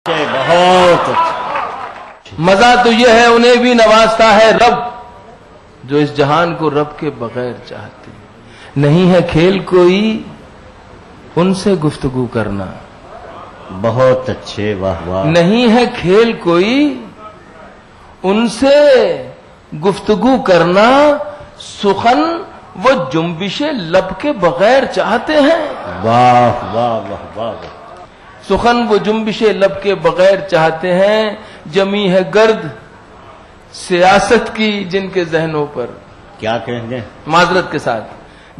बहुत अच्छा। मजा तो यह है उन्हें भी नवाजता है रब, जो इस जहान को रब के बगैर चाहते। नहीं है खेल कोई उनसे गुफ्तगू करना। बहुत अच्छे, वाह वाह। नहीं है खेल कोई उनसे गुफ्तगू करना, सुखन वो जुम्बिशे लब के बगैर चाहते हैं। वाह वाह वाह वाह। सुखन वो जुम्बिशे लब के बगैर चाहते हैं। जमी है गर्द सियासत की जिनके जहनों पर, क्या कहेंगे माजरत के साथ,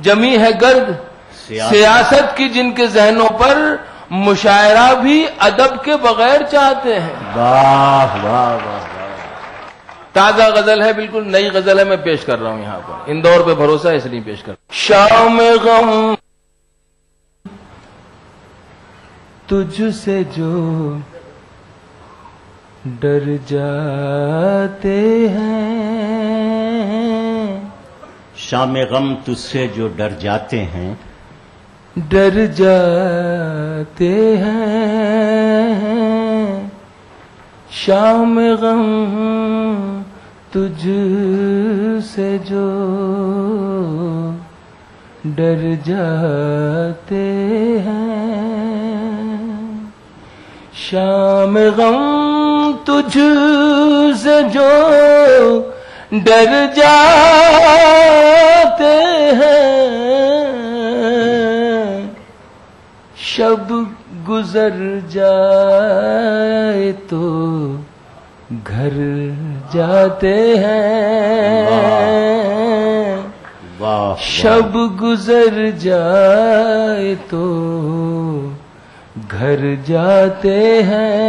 जमी है गर्द सियासत की जिनके जहनों पर, मुशायरा भी अदब के बगैर चाहते हैं। वाह वाह वाह। ताजा गजल है, बिल्कुल नई गजल है, मैं पेश कर रहा हूं यहां पर। इंदौर पे भरोसा है इसलिए पेश कर रहा हूं। शाम गम तुझसे जो डर जाते हैं, शाम गम तुझसे जो डर जाते हैं, डर जाते हैं। शाम गम तुझसे जो डर जाते हैं, शाम गम तुझसे जो डर जाते हैं, शब गुजर जाए तो घर जाते हैं। वाह। शब गुजर जाए तो घर जाते हैं।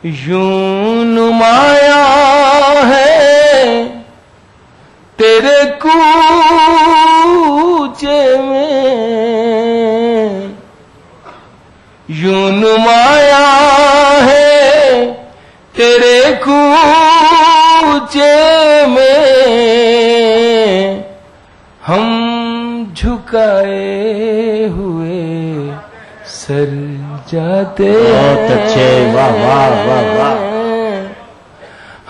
यूं नुमाया है तेरे कूचे में, यूं नुमाया है तेरे कूचे में, हम झुकाए हुए सर जाते हैं। बहुत अच्छे, वाह वाह वाह वाह।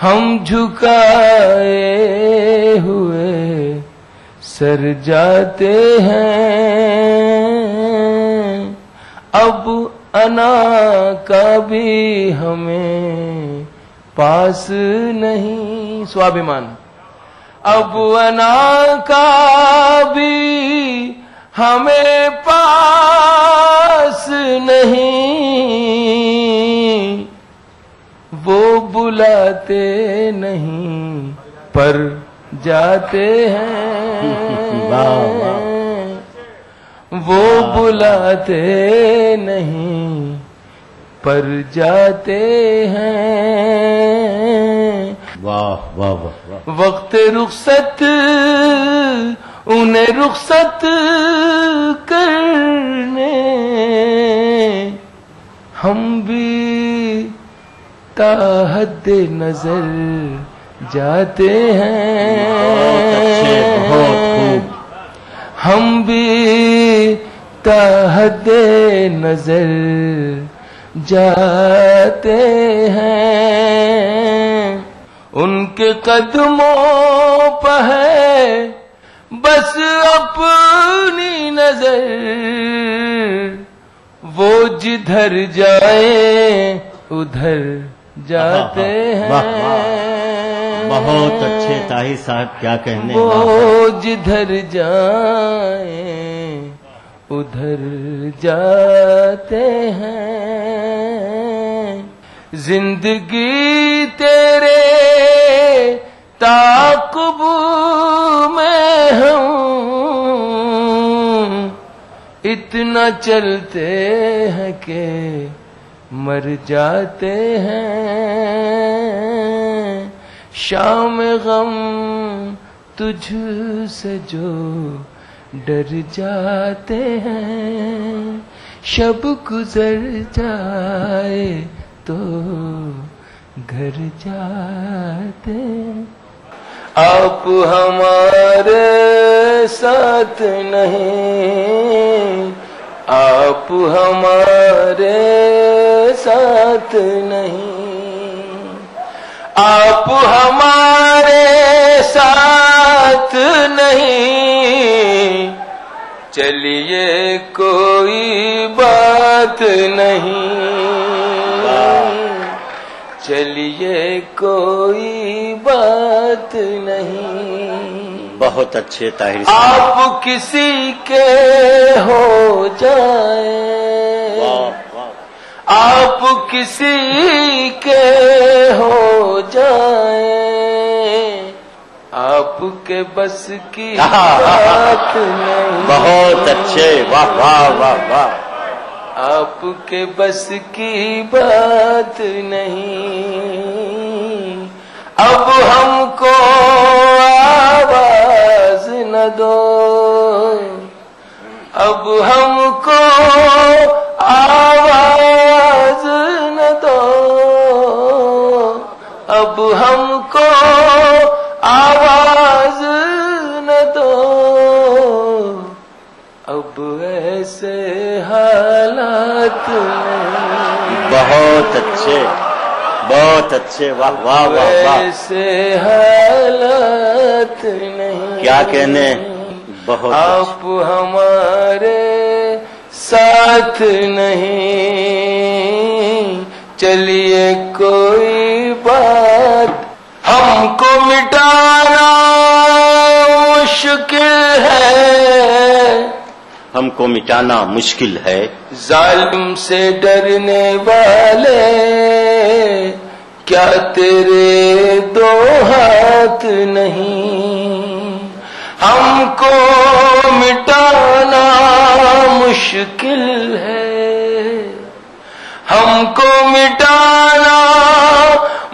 हम झुकाए हुए सर जाते हैं। अब अना का भी हमें पास नहीं, स्वाभिमान, अब अना का भी हमें पास नहीं। वो बुलाते नहीं पर जाते हैं। वाह वाह। वो बुलाते नहीं पर जाते हैं। वाह वाह वाह। वक्त रुखसत उन्हें रुखसत करने, हम भी ताहद नजर जाते हैं। बहुत अच्छे, बहुत खूब। हम भी ताहद नजर जाते हैं। उनके कदमों पर है बस अपनी नजर, वो जिधर जाए उधर जाते हैं। बहुत अच्छे ताही साहब, क्या कहने। वो जिधर जाए उधर जाते हैं। जिंदगी तेरे ताक़ुब में हम इतना चलते हैं कि मर जाते हैं। शाम गम तुझसे जो डर जाते हैं, शब गुजर जाए तो घर जाते। आप हमारे साथ नहीं आप हमारे साथ नहीं, आप हमारे साथ नहीं, चलिए कोई बात नहीं, चलिए कोई बात नहीं। बहुत अच्छे ताहिर साहब। आप किसी के हो जाए, आप किसी के हो जाए, आपके बस की बात नहीं। बहुत अच्छे, वाह वाह वाह वाह। आपके बस की बात नहीं, अब हमको आवाज न दो, अब हमको आवाज न दो, अब हमको आवाज न दो, अब ऐसे हालात नहीं। बहुत अच्छे, बहुत अच्छे, वाह वाह वाह वाह। ऐसे हालात नहीं। क्या कहने, बहुत आप हमारे साथ नहीं, चलिए कोई बात। हमको मिटाना मुश्किल है, हमको मिटाना मुश्किल है, जालिम से डरने वाले क्या तेरे दो हाथ नहीं। हमको मिटाना मुश्किल है, हमको मिटाना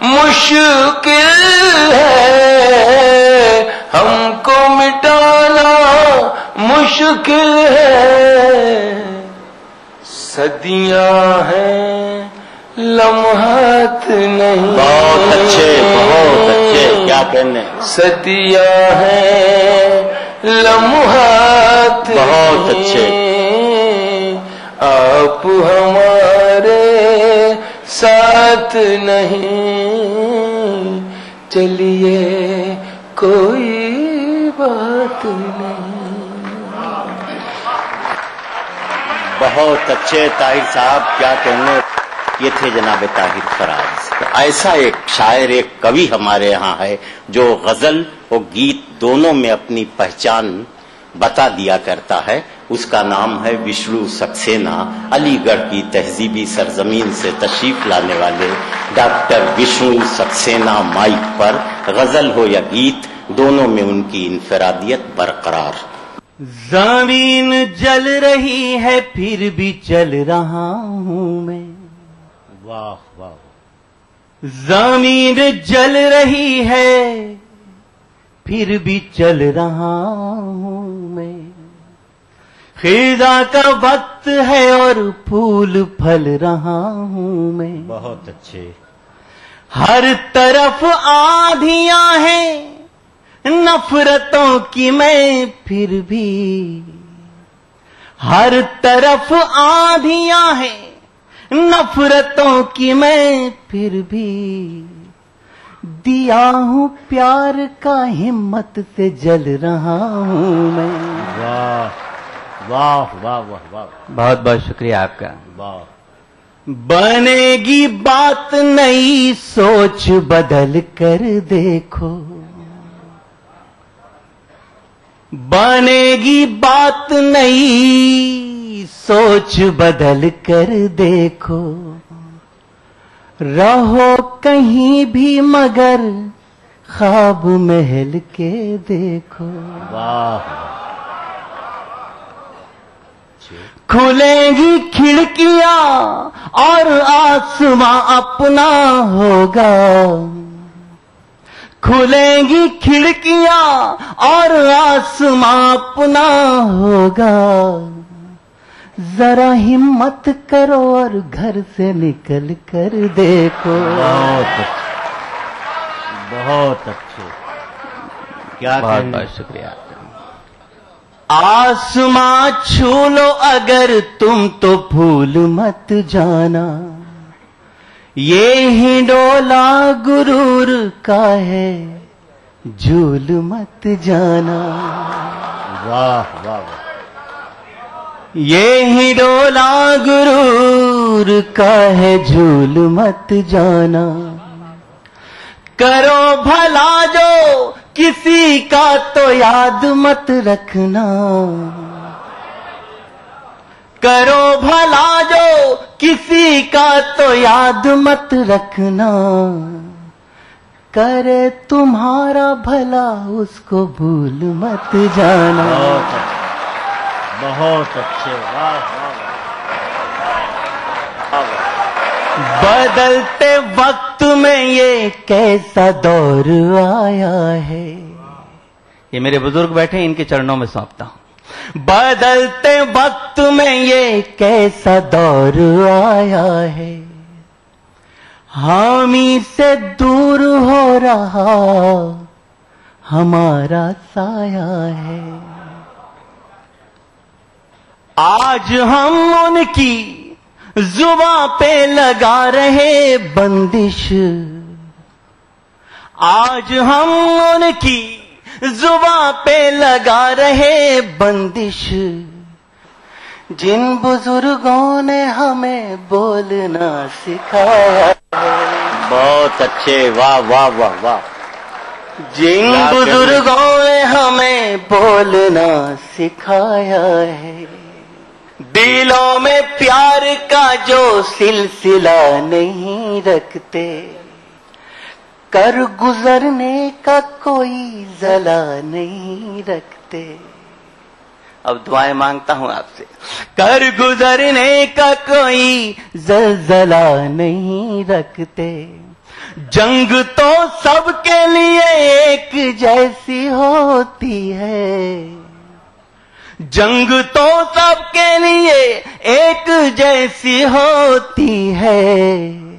मुश्किल है, हमको मिटाना मुश्किल है। सदियां हैं लम्हात नहीं। बहुत अच्छे, बहुत अच्छे, क्या कहने। सदियां हैं लम्हात बहुत अच्छे। आप हमारे साथ नहीं, चलिए कोई बात नहीं। बहुत अच्छे ताहिर साहब, क्या कहने। ये थे जनाब ताहिर फराज। ऐसा एक शायर, एक कवि हमारे यहाँ है जो गजल और गीत दोनों में अपनी पहचान बता दिया करता है। उसका नाम है विष्णु सक्सेना। अलीगढ़ की तहजीबी सरजमीन से तशरीफ लाने वाले डॉक्टर विष्णु सक्सेना माइक पर। गजल हो या गीत, दोनों में उनकी इनफरादियत बरकरार। जमीन जल रही है फिर भी चल रहा हूं मैं। वाह वाह। जमीन जल रही है फिर भी चल रहा हूं मैं। खिजा का वक्त है और फूल फल रहा हूं मैं। बहुत अच्छे। हर तरफ आंधियां हैं नफरतों की, मैं फिर भी हर तरफ आंधियां हैं नफरतों की, मैं फिर भी दिया हूं प्यार का, हिम्मत से जल रहा हूं मैं। वाह वाह वाह वाह वाह। बहुत बहुत शुक्रिया आपका। वाह। बनेगी बात नई, सोच बदल कर देखो। बनेगी बात नई, सोच बदल कर देखो। रहो कहीं भी मगर ख्वाब महल के देखो। वाह। खुलेंगी खिड़कियां और आसमां अपना होगा। खुलेंगी खिड़कियां और आसमां अपना होगा। जरा हिम्मत करो और घर से निकल कर देखो। बहुत अच्छे। क्या बहुत कहने। बहुत शुक्रिया। आसमां छू लो अगर तुम तो भूल मत जाना, ये ही डोला गुरूर का है, झूल मत जाना। वाह वाह वाह। ये ही डोला गुरूर का है, झूल मत जाना। करो भला जो किसी का तो याद मत रखना, करो भला जो किसी का तो याद मत रखना। करे तुम्हारा भला उसको भूल मत जाना। बहुत अच्छे, वाह वाह। बदलते वक्त में ये कैसा दौर आया है, ये मेरे बुजुर्ग बैठे इनके चरणों में सौंपता हूं। बदलते वक्त में ये कैसा दौर आया है, हामी से दूर हो रहा हमारा साया है। आज हम उनकी जुबां पे लगा रहे बंदिश, आज हम उनकी जुबां पे लगा रहे बंदिश। जिन बुजुर्गों ने हमें बोलना सिखाया है। बहुत अच्छे, वाह वाह वाह वाह। जिन बुजुर्गों ने हमें बोलना सिखाया है, दिलों में प्यार का जो सिलसिला नहीं रखते, कर गुजरने का कोई जला नहीं रखते। अब दुआएं मांगता हूं आपसे। कर गुजरने का कोई जलजला नहीं रखते। जंग तो सबके लिए एक जैसी होती है, जंग तो सबके लिए एक जैसी होती है।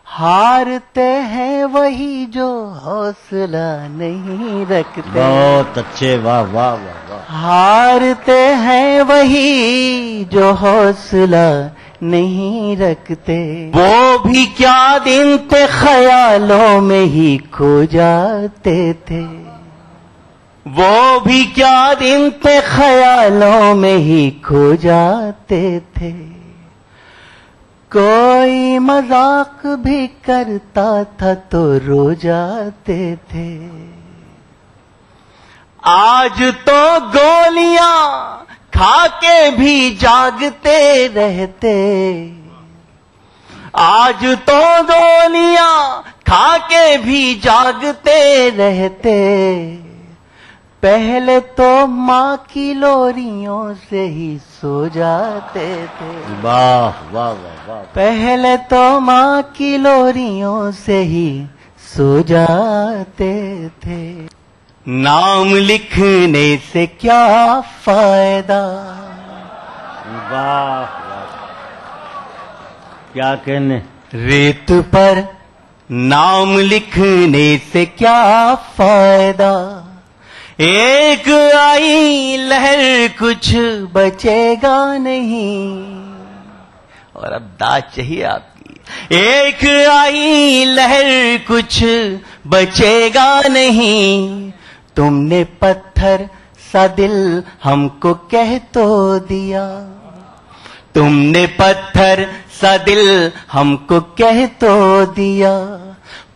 हारते हैं वही जो हौसला नहीं रखते। बहुत अच्छे, वाह वाह वाह वाह। हारते हैं वही जो हौसला नहीं रखते। वो भी क्या दिन थे ख्यालों में ही खो जाते थे, वो भी क्या दिन थे ख्यालों में ही खो जाते थे। कोई मजाक भी करता था तो रो जाते थे। आज तो गोलियां खा के भी जागते रहते, आज तो गोलियां खा के भी जागते रहते। पहले तो माँ की लोरियों से ही सो जाते थे। वाह वाह वाह वाह। पहले तो माँ की लोरियों से ही सो जाते थे। नाम लिखने से क्या फायदा, वाह वाह, क्या कहने। रेत पर नाम लिखने से क्या फायदा, एक आई लहर कुछ बचेगा नहीं। और अब दाद चाहिए आपकी। एक आई लहर कुछ बचेगा नहीं। तुमने पत्थर सा दिल हमको कह तो दिया, तुमने पत्थर सा दिल हमको कह तो दिया।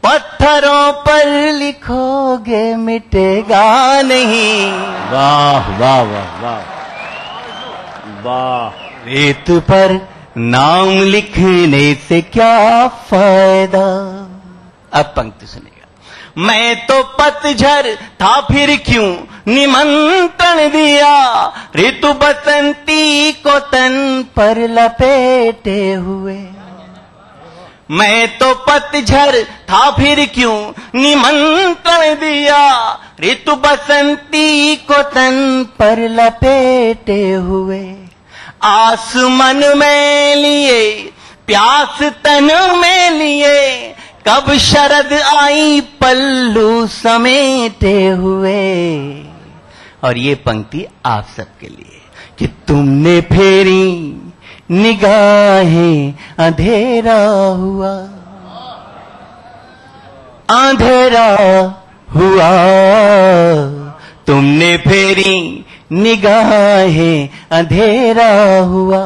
पत्थरों पर लिखोगे मिटेगा नहीं। वाह वाह वाह वाह वाह। रेत पर नाम लिखने से क्या फायदा। अब पंक्ति सुनेगा। मैं तो पतझड़ था फिर क्यों निमंत्रण दिया, ऋतु बसंती को तन पर लपेटे हुए। मैं तो पतझड़ था फिर क्यों निमंत्रण दिया, ऋतु बसंती को तन पर लपेटे हुए। आसमान में लिए प्यास तन में लिए, कब शरद आई पल्लू समेटे हुए। और ये पंक्ति आप सबके लिए कि तुमने फेरी निगाहें, अंधेरा हुआ, अंधेरा हुआ, तुमने फेरी निगाहें, अंधेरा हुआ,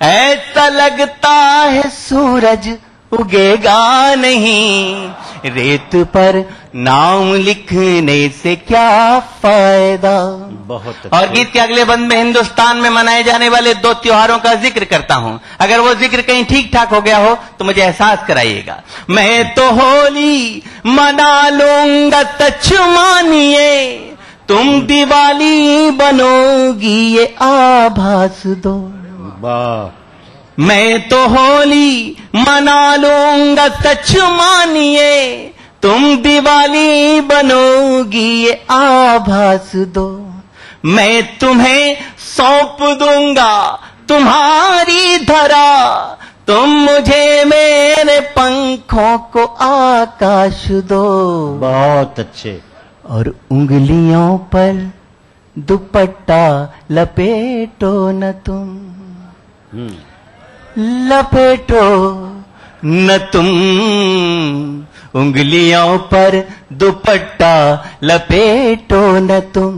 ऐसा लगता है सूरज उगेगा नहीं, रेत पर नाम लिखने से क्या फायदा। बहुत और गीत के अगले बंद में हिंदुस्तान में मनाए जाने वाले 2 त्योहारों का जिक्र करता हूं। अगर वो जिक्र कहीं ठीक ठाक हो गया हो तो मुझे एहसास कराइएगा। मैं तो होली मना लूंगा सच मानिए, तुम दिवाली बनोगी ये आभास दो। वाह। मैं तो होली मना लूंगा सच मानिए, तुम दिवाली बनोगी ये आभास दो। मैं तुम्हें सौंप दूंगा तुम्हारी धरा, तुम मुझे मेरे पंखों को आकाश दो। बहुत अच्छे। और उंगलियों पर दुपट्टा लपेटो न तुम, लपेटो न तुम, उंगलियों पर दुपट्टा लपेटो न तुम,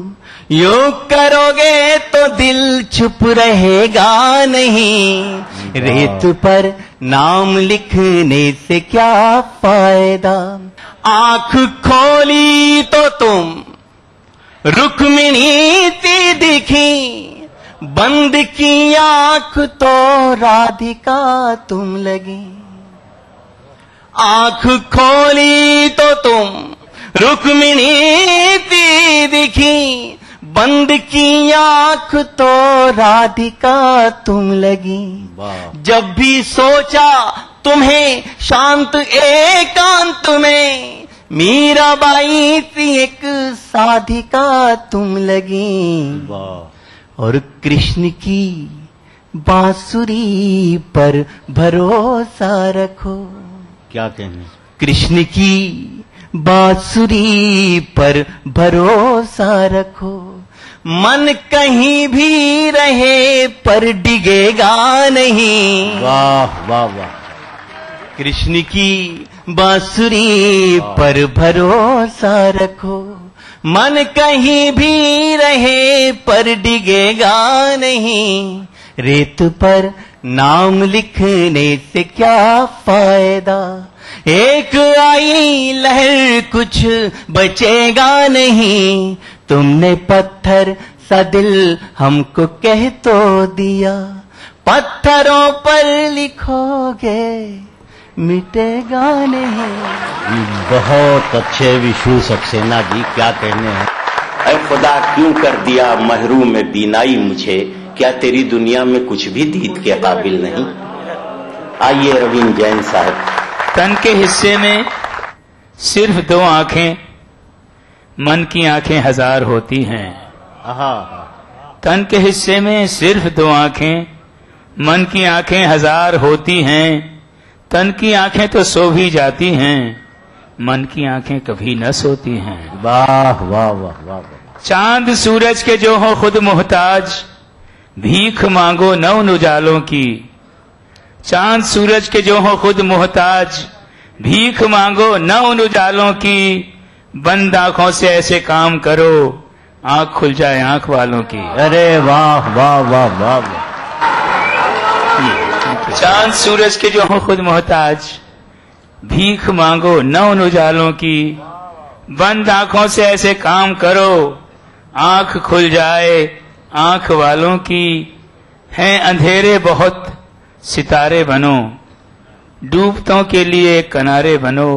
यूं करोगे तो दिल चुप रहेगा नहीं, रेत पर नाम लिखने से क्या फायदा। आंख खोली तो तुम रुक्मिणी सी दिखी, बंद की आंख तो राधिका तुम लगी। आंख खोली तो तुम रुक्मिणी सी दिखी, बंद की आंख तो राधिका तुम लगी। जब भी सोचा तुम्हें शांत एकांत में, मीराबाई सी एक साधिका तुम लगी। और कृष्ण की बांसुरी पर भरोसा रखो। क्या कहने। कृष्ण की बांसुरी पर भरोसा रखो, मन कहीं भी रहे पर डिगेगा नहीं। वाह वाह वाह। कृष्ण की बांसुरी पर भरोसा रखो, मन कहीं भी रहे पर डिगेगा नहीं, रेत पर नाम लिखने से क्या फायदा। एक आई लहर कुछ बचेगा नहीं, तुमने पत्थर सा दिल हमको कह तो दिया, पत्थरों पर लिखोगे मिटेगा नहीं। बहुत अच्छे विष्णु सक्सेना जी, क्या कहने हैं। ऐ खुदा क्यों कर दिया महरूम में बीनाई मुझे, क्या तेरी दुनिया में कुछ भी दीद के काबिल नहीं। आइए रवीन जैन साहब। तन के हिस्से में सिर्फ 2 आंखें, मन की आंखें 1000 होती हैं। तन के हिस्से में सिर्फ 2 आंखें, मन की आंखें 1000 होती हैं। तन की आंखें तो सो भी जाती हैं, मन की आंखें कभी न सोती हैं। वाह वाह वाह वाह। चांद सूरज के जो हो खुद मोहताज, भीख मांगो न उन उजालों की। चांद सूरज के जो हो खुद मोहताज, भीख मांगो न उन उजालों की। बंद आंखों से ऐसे काम करो, आंख खुल जाए आंख वालों की। अरे वाह वाह वाह वाह वाह। चांद सूरज के जो हो खुद मोहताज, भीख मांगो न उन उजालों की। बंद आंखों से ऐसे काम करो, आंख खुल जाए आंख वालों की। हैं अंधेरे बहुत सितारे बनो, डूबतों के लिए किनारे बनो।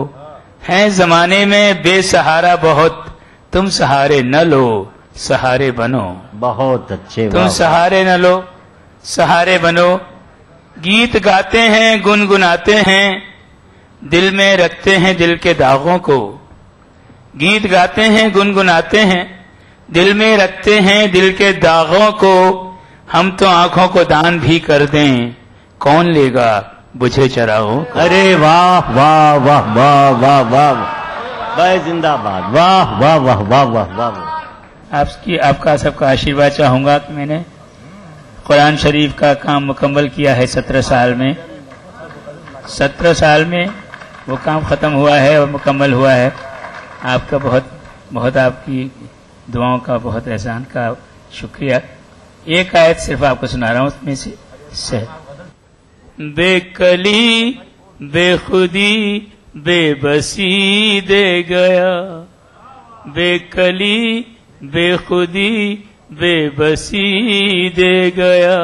हैं जमाने में बेसहारा बहुत, तुम सहारे न लो सहारे बनो। बहुत अच्छे। तुम सहारे न लो सहारे बनो। गीत गाते हैं गुनगुनाते हैं, दिल में रखते हैं दिल के दागों को। गीत गाते हैं गुनगुनाते हैं, दिल में रखते हैं दिल के दागों को। हम तो आंखों को दान भी कर दें, कौन लेगा बुझे चरागों को। अरे वाह वाह वाह वाह वाह वाह। भाई जिंदाबाद। वाह वाह वाह वाह वाह वाह। आपका सबका आशीर्वाद चाहूंगा कि मैंने कुरान शरीफ का काम मुकम्मल किया है 17 साल में। 17 साल में वो काम खत्म हुआ है और मुकम्मल हुआ है। आपका बहुत बहुत आपकी दुआओं का बहुत एहसान का शुक्रिया। एक आयत सिर्फ आपको सुना रहा हूं उसमें से बेकली बेखुदी बेबसी दे गया, बेकली बेखुदी बेबसी दे गया,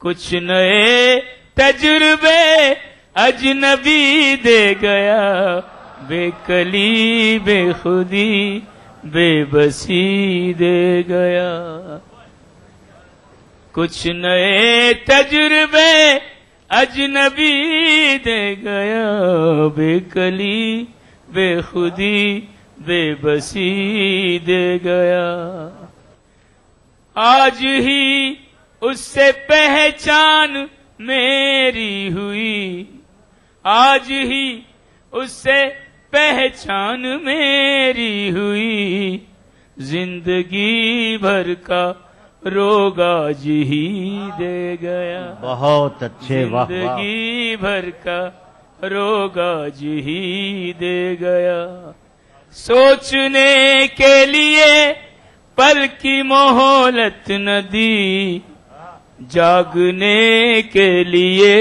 कुछ नए तजुर्बे अजनबी दे गया, बेकली बेखुदी बेबसी दे गया, कुछ नए तजुर्बे अजनबी दे गया, बेकली बेखुदी बेबसी दे गया। आज ही उससे पहचान मेरी हुई, आज ही उससे पहचान मेरी हुई, जिंदगी भर का रोग आज ही दे गया। बहुत अच्छे, वाह वाह। जिंदगी भर का रोग आज ही दे गया। सोचने के लिए पल की मोहलत न दी, जागने के लिए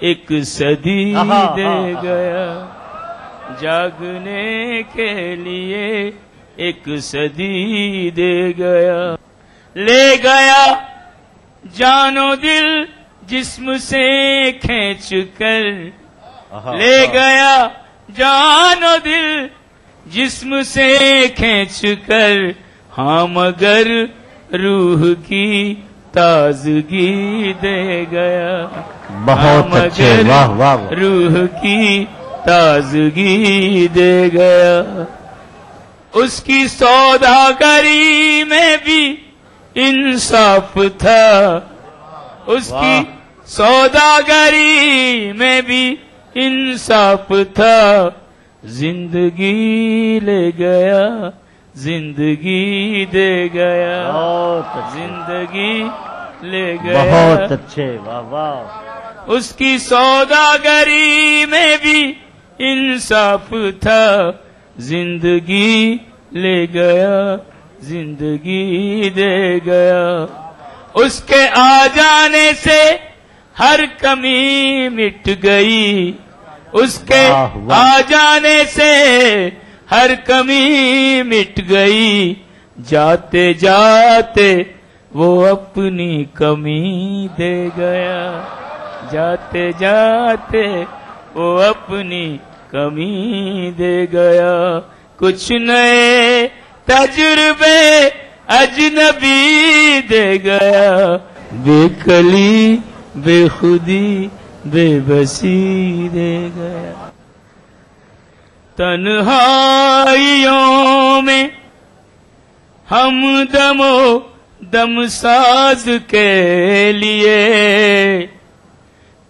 एक सदी दे गया, जागने के लिए एक सदी दे गया। ले गया जानो दिल जिस्म से खींच कर, ले गया जानो दिल जिस्म से खींच कर, हाँ मगर रूह की ताजगी दे गया। बहुत अच्छे, वाह वाह। रूह की ताजगी दे गया। उसकी सौदागरी में भी इंसाफ था, उसकी सौदागरी में भी इंसाफ था, जिंदगी ले गया, जिंदगी दे गया, जिंदगी ले गया। बहुत अच्छे, वाह वाह। उसकी सौदागरी में भी इंसाफ था, जिंदगी ले गया, जिंदगी दे गया। उसके आ जाने से हर कमी मिट गई, उसके आ जाने से हर कमी मिट गई, जाते जाते वो अपनी कमी दे गया, जाते जाते वो अपनी कमी दे गया। कुछ नए तजुर्बे अजनबी दे गया, बेकली बेखुदी बेबसी दे गया। तन्हाइयों में हम दमो दम साज के लिए,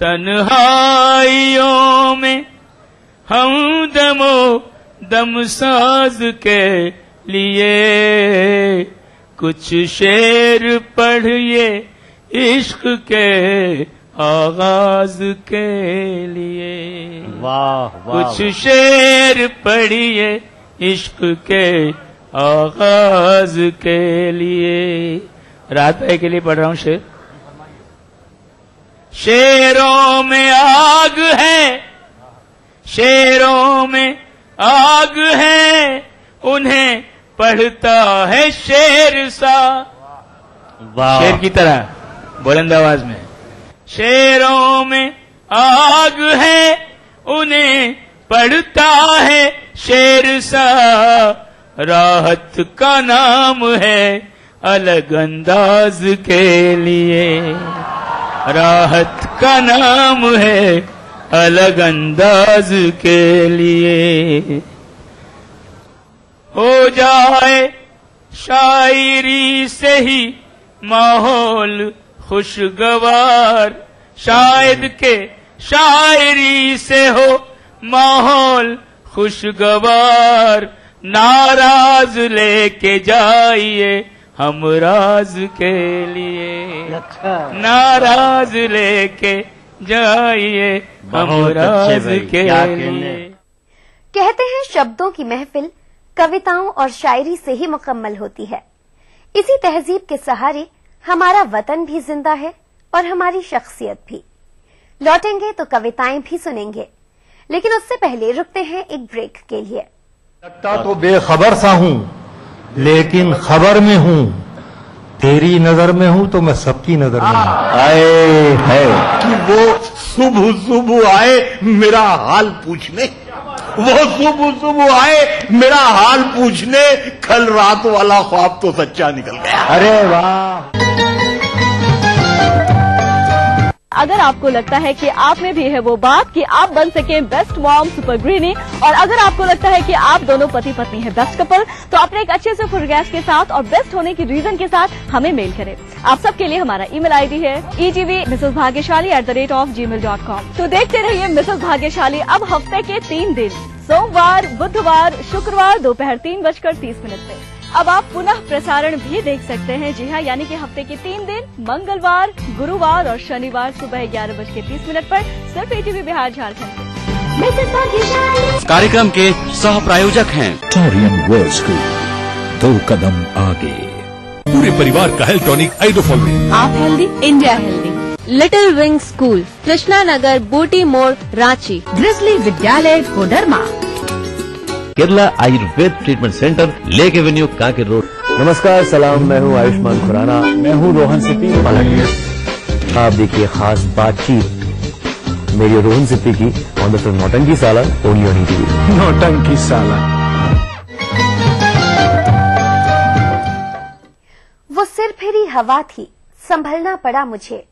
तन्हाइयों में हम दमो दम साज के लिए, कुछ शेर पढ़िए इश्क के आगाज के लिए। वाह वाह। कुछ शेर पढ़िए इश्क के आगाज के लिए। रात भर के लिए पढ़ रहा हूं शेर। शेरों में आग है, शेरों में आग है, उन्हें पढ़ता है शेर सा। शेर की तरह बुलंद आवाज में। शेरों में आग है, उन्हें पढ़ता है शेर सा। राहत का नाम है अलग अंदाज के लिए, राहत का नाम है अलग अंदाज के लिए। हो जाए शायरी से ही माहौल खुशगवार, शायद के शायरी से हो माहौल खुशगवार। नाराज लेके जाइए हम राज के लिए। नाराज लेके जाइए हम राज के लिए। कहते हैं शब्दों की महफिल कविताओं और शायरी से ही मुकम्मल होती है। इसी तहजीब के सहारे हमारा वतन भी जिंदा है और हमारी शख्सियत भी। लौटेंगे तो कविताएं भी सुनेंगे, लेकिन उससे पहले रुकते हैं एक ब्रेक के लिए। लगता तो बेखबर सा हूं, लेकिन खबर में हूं। तेरी नजर में हूं तो मैं सबकी नजर में हूं। आए है कि वो सुबह सुबह आए मेरा हाल पूछने, वो सुबह सुबह आए मेरा हाल पूछने। कल रात वाला ख्वाब तो सच्चा निकल गया। अरे वाह। अगर आपको लगता है कि आप में भी है वो बात कि आप बन सके बेस्ट मॉम सुपर ग्रीनी, और अगर आपको लगता है कि आप दोनों पति पत्नी है बेस्ट कपल, तो अपने एक अच्छे से फोटोग्राफ के साथ और बेस्ट होने की रीजन के साथ हमें मेल करें। आप सबके लिए हमारा ईमेल आईडी है egvmrsbhagyashali@gmail.com। तो देखते रहिए मिसेस भाग्यशाली अब हफ्ते के 3 दिन, सोमवार, बुधवार, शुक्रवार दोपहर 3:30 पे। अब आप पुनः प्रसारण भी देख सकते हैं। जी हाँ, यानी कि हफ्ते के 3 दिन, मंगलवार, गुरुवार और शनिवार सुबह 11:30 पर सिर्फ ATV बिहार झारखंड। कार्यक्रम के सह प्रायोजक हैं टोरियन वर्ल्ड स्कूल, 2 कदम आगे। पूरे परिवार का हेल्थ टॉनिक आइडोफॉल में। आप healthy, India healthy. Little wing school, Krishna Nagar, Booty More, Ranchi. Grizzly Vidyalaya, Koderma. Kerala Ayurveda treatment centre, lake avenue, Kanker road. नमस्कार, सलाम। मैं हूं आयुष्मान खुराना। मैं हूं रोहन सिप्पी। आप देखिए खास बातचीत मेरी और रोहन सिप्पी की ऑन द फिल्म नौटंकी साला, ओनली ऑन ETV। नौटंकी साला। वो सिर फिरी हवा थी, संभलना पड़ा मुझे।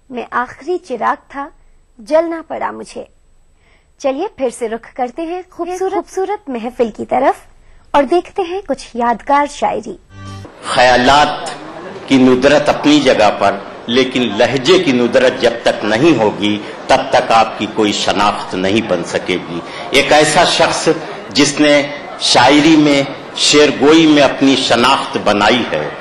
मैं आखिरी चिराग था, जलना पड़ा मुझे। चलिए फिर से रुख करते हैं खूबसूरत महफिल की तरफ और देखते हैं कुछ यादगार शायरी। ख्यालात की नुदरत अपनी जगह पर, लेकिन लहजे की नुदरत जब तक नहीं होगी तब तक आपकी कोई शनाख्त नहीं बन सकेगी। एक ऐसा शख्स जिसने शायरी में, शेरगोई में अपनी शनाख्त बनाई है।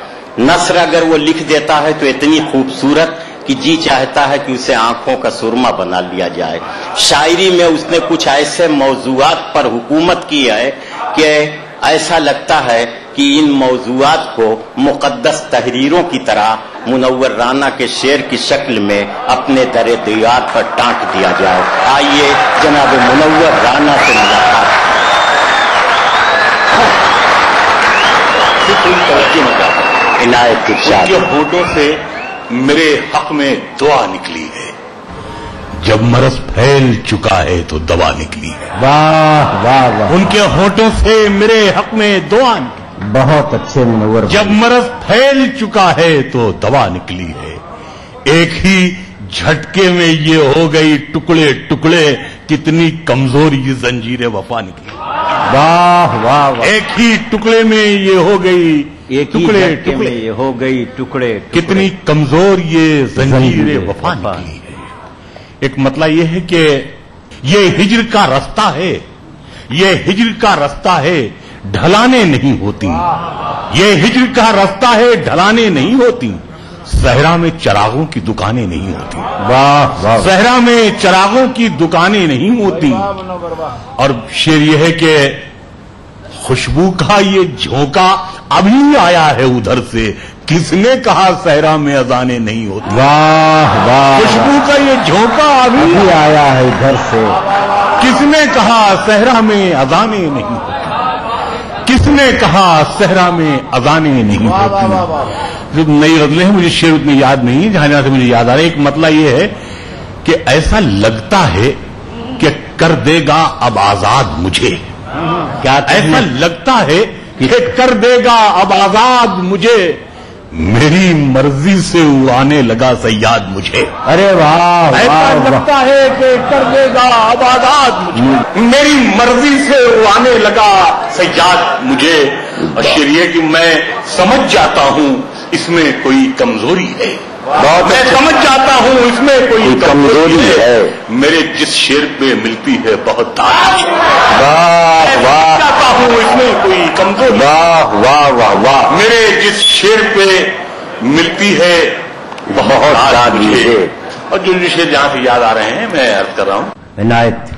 नस्र अगर वो लिख देता है तो इतनी खूबसूरत कि जी चाहता है कि उसे आंखों का सुरमा बना लिया जाए। शायरी में उसने कुछ ऐसे मौजूआत पर हुकूमत की है कि ऐसा लगता है कि इन मौजूआत को मुकद्दस तहरीरों की तरह मुनव्वर राना के शेर की शक्ल में अपने दरे दीवार पर टांट दिया जाए। आइए जनाब मुनव्वर राना से मुलाकात। इनायत इरशाद। उनके होठों से मेरे हक में दुआ निकली है। जब मरज फैल चुका है तो दवा निकली है। वाह वाह वाह। उनके होठों से मेरे हक में दुआ निकली। बहुत अच्छे मुनव्वर। जब मरज फैल चुका है तो दवा निकली है। एक ही झटके में ये हो गई टुकड़े टुकड़े, कितनी कमजोर ये जंजीरें वफा निकली। वाह वाह वाह। एक ही टुकड़े में ये हो गई, एक टुकड़े ही टुकड़े में ये हो गई टुकड़े टुकड़े। कितनी कमजोर ये जंजीरें वफा निकली है। एक मतलब ये है कि ये हिज्र का रास्ता है, ये हिज्र का रास्ता है, ढलाने नहीं होती। ये हिज्र का रास्ता है, ढलाने नहीं होती। सहरा में चरागों की दुकानें नहीं होती। वाह वाह। सहरा में चरागों की दुकानें नहीं होती। और शेर यह है कि खुशबू का ये झोंका अभी आया है उधर से, किसने कहा सहरा में अजानें नहीं होती। वाह वाह। खुशबू का ये झोंका अभी आया है इधर से, किसने कहा सहरा में अजानें नहीं होती। किसने कहा सहरा में अजानें नहीं होती। जो नई रदलें हैं मुझे शेर उतनी याद नहीं, जहां से मुझे याद आ रहा है। एक मतलब ये है कि ऐसा लगता है कि कर देगा अब आजाद मुझे। क्या ऐसा लगता है कि कर देगा अब आजाद मुझे, मेरी मर्जी से उड़ाने लगा सयाद मुझे। अरे वाह। ऐसा लगता है कि कर देगा अब आजाद मुझे, मेरी मर्जी से उड़ाने लगा सयाद मुझे। और शेर ये कि मैं समझ जाता हूं इसमें कोई कमजोरी है। मैं समझ जाता हूँ इसमें कोई कमजोरी है, मेरे जिस शेर पे मिलती है बहुत ताकत। वाह वाह, जाता हूँ इसमें कोई कमजोरी। वाह वाह वाह वाह, मेरे जिस शेर पे मिलती है बहुत ताकत। और जो शेर जहाँ से याद आ रहे हैं मैं अर्ज कर रहा हूँ। इनायत